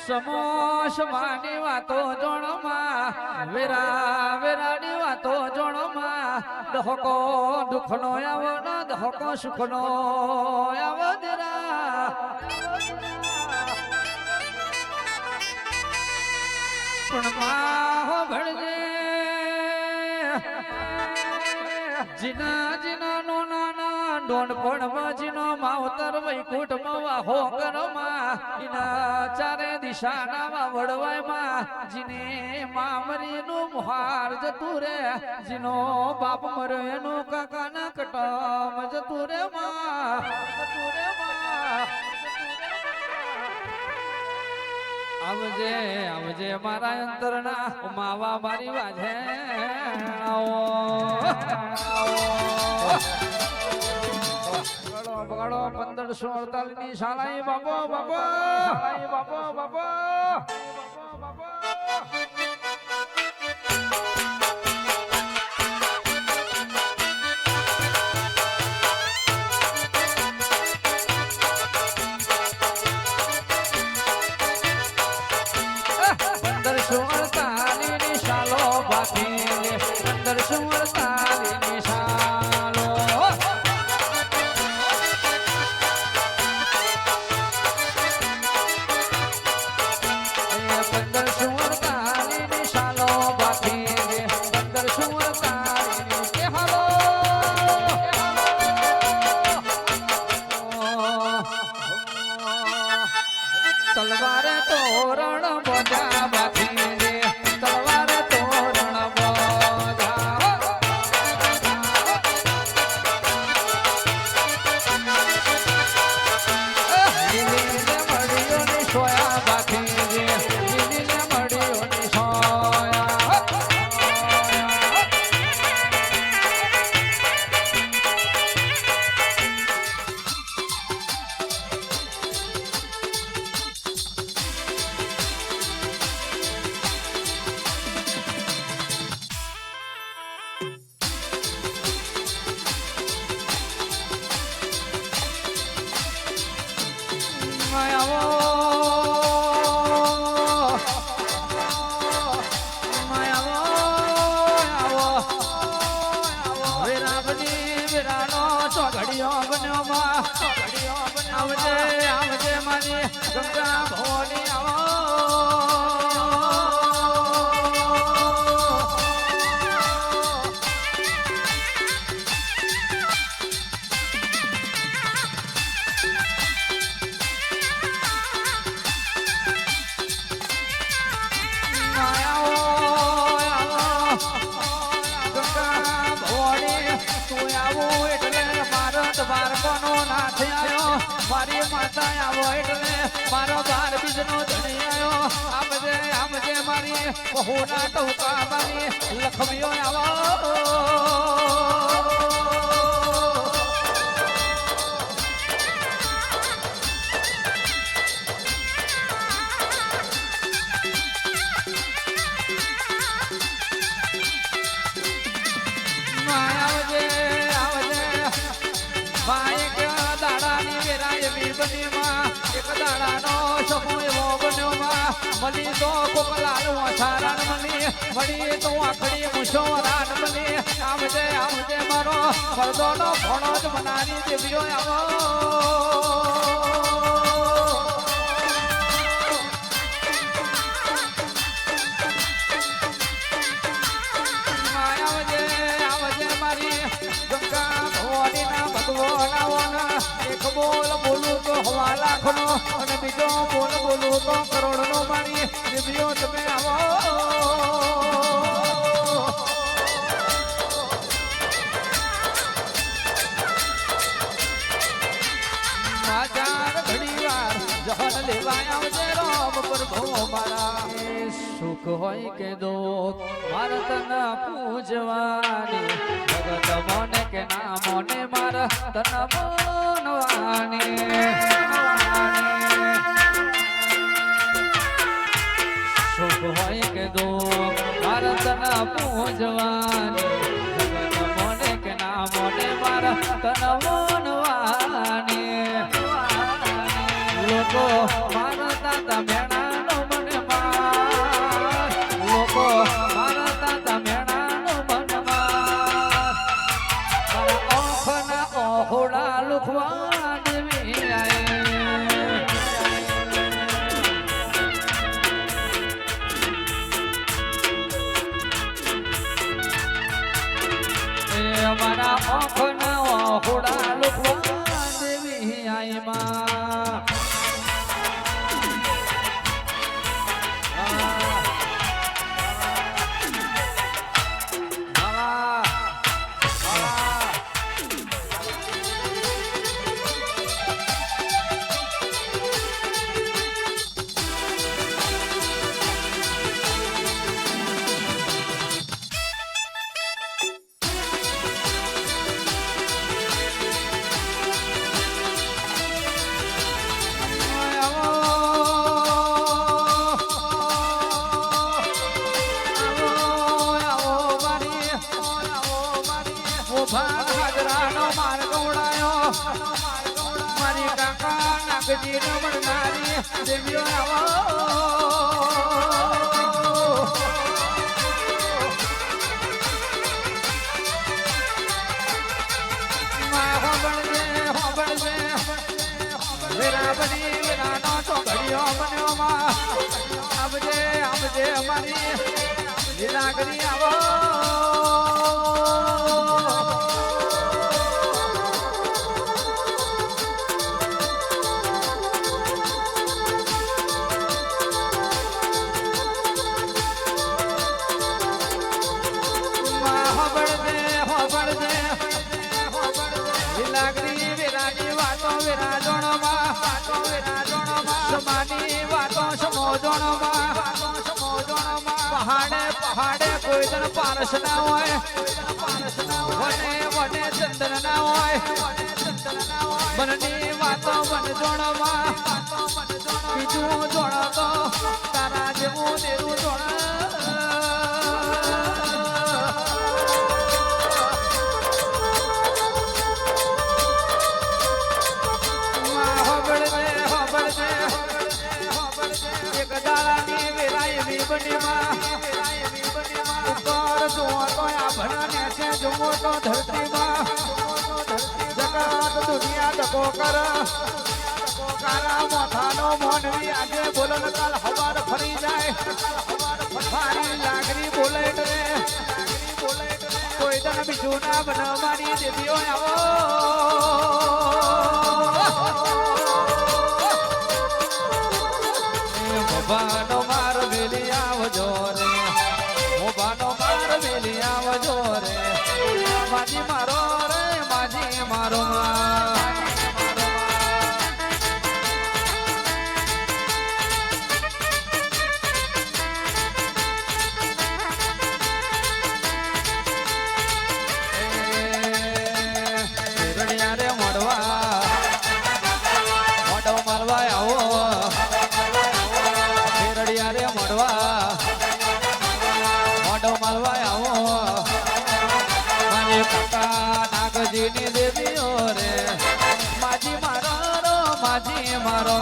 સમોસ માની વાતો જોણમાં વેરા વેરાની વાતો જોણમાં દહકો દુખનો આવો ન દહકો સુખનો આવો દેરા પણ માહો ભળજે જીના જીના નો નાના ડોન પણ જીનો માવતર વૈકુંઠમાં વાહો કરમાં ઇના ચારે દિશાના વડવાય માં જીને મામરી નું મુહાર જતું રે જીનો બાપ મર્યો એનું કાકાના કટમ જતું રે માં જતું રે માં આવજે આવજે મારા અંતરના માવા મારી વાજે બગાડો 1548 ની શાળાએ બાબો બાબો બાબો બાબો તલવારે તોરણ બોજા બાકી રે તલવારે તોરણ બોજા લીલીને મળ્યો ની સોયા બાકી રે લીલીને મળ્યો ની સોયા આવજે આવજે મારી ગંગા ભવાની આવો મારી માતા આવો એટલે મારો બાર બીજનો ધણી આવ્યો આવજે આવજે મારી બહુના ટોકા મારી લખમીઓ આવો આવજે આવજે ભાઈ એક દાડાનો સમૂહ એવો બન્યો માં મળી તો કોકલાનું અસારણ મળી મળી તો આખડી મૂછો રાન મળી આવજે આવજે મારો ફરદોનો ભણો જ મનારી દેવીઓ આવો આવજે આવજે મારી ગંગા ભવાનીના ભગવાના એક બોલ બોલું તો હવા લાખનો અને બીજો બોલ બોલું તો કરોડનો મારી દેવીઓ તમે આવો આજાર ઘણી વાર જહન લેવાય આવજે રામ પ્રભુ મારા સુખ હોય કે દુઃખ મારા તના પૂજવાની જગત મોને કે ના મોને મારા તના મનવાની સુખ હોય કે દુઃખ મારા તના પૂજવાની જગત મોને કે ના મોને મારા તના મનવાની લોકો મારા દાદા મેણાનો નાગજી નમણનારી દેવીઓ આવો વેરાબની વેરાનો તો ઘડિયો બન્યો માં આવજે અમારી લીલાગરી આવો લીલાગરી વેરાની વાતો વેરાજોણમાં સમાની વાતો સમોજોણમાં પહાડે કોઈ જણ પારસ ના હોય વને ચંદન ના હોય બનની વાતો બન જોણમાં બીજું જોણ તો તારા જેવું દેવું જોણ એક દાડાની વેરાયની બનીમાં ઉપર જુઓ તો આ ભણાને છે જુઓ તો ધરતીમાં જગત દુનિયા ડકો કર કારા મોથાનો મોનવી આજે બોલન કાલ હવાર ફરી જાય મારી લાગણી બોલે રે કોઈ તને બીજું ના બનાવવાની દેવીઓ આવો મોબાનો માર વેલી આવજો રે મોબાનો માર વેલી આવજો રે માજી મારો રે માજી મારો રે મોડવા મોડો મારવા આવો મોઢો માલવા આવો મારી કાકા નાગજીની દેવીઓ રે માજી મારો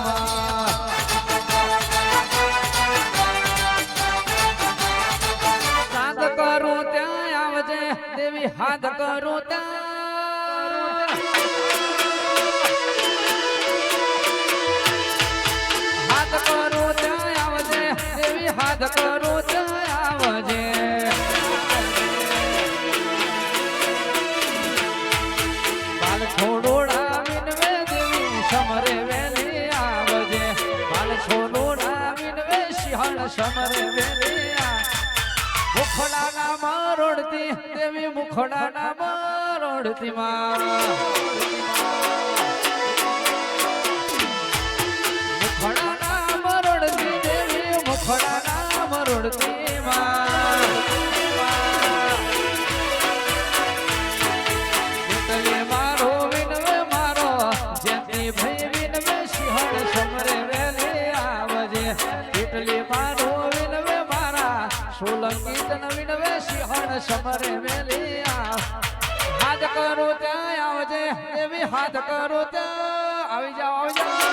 ચાંદ કરું ત્યાં આવજે દેવી હાથ કરું ત્યાં હાથ કરું ત્યાં આવજે દેવી હાથ કરું ત્યાં આવજે બાલ છોડોડા વિનવે દેવી સમરે વેલી આવજે બાલ છોડોડા વિનવે સિંહણ સમરે વેલી મુખડાના મરોડતી દેવી મુખડાના મરોડતી માં મુખડાના મરોડતી દેવી મુખડાના મરોડતી માં મારો વિનવે મારો જેથી ભઈ વિનવે સિંહણ સમરે વેલે આવજે એટલી મારો વિનવે મારા સોલંકી તન વિનવે સિંહણ સમરે વેલે હાથ કરો ત્યાં આવજે દેવી હાથ કરો ત્યાં આવી જાઓ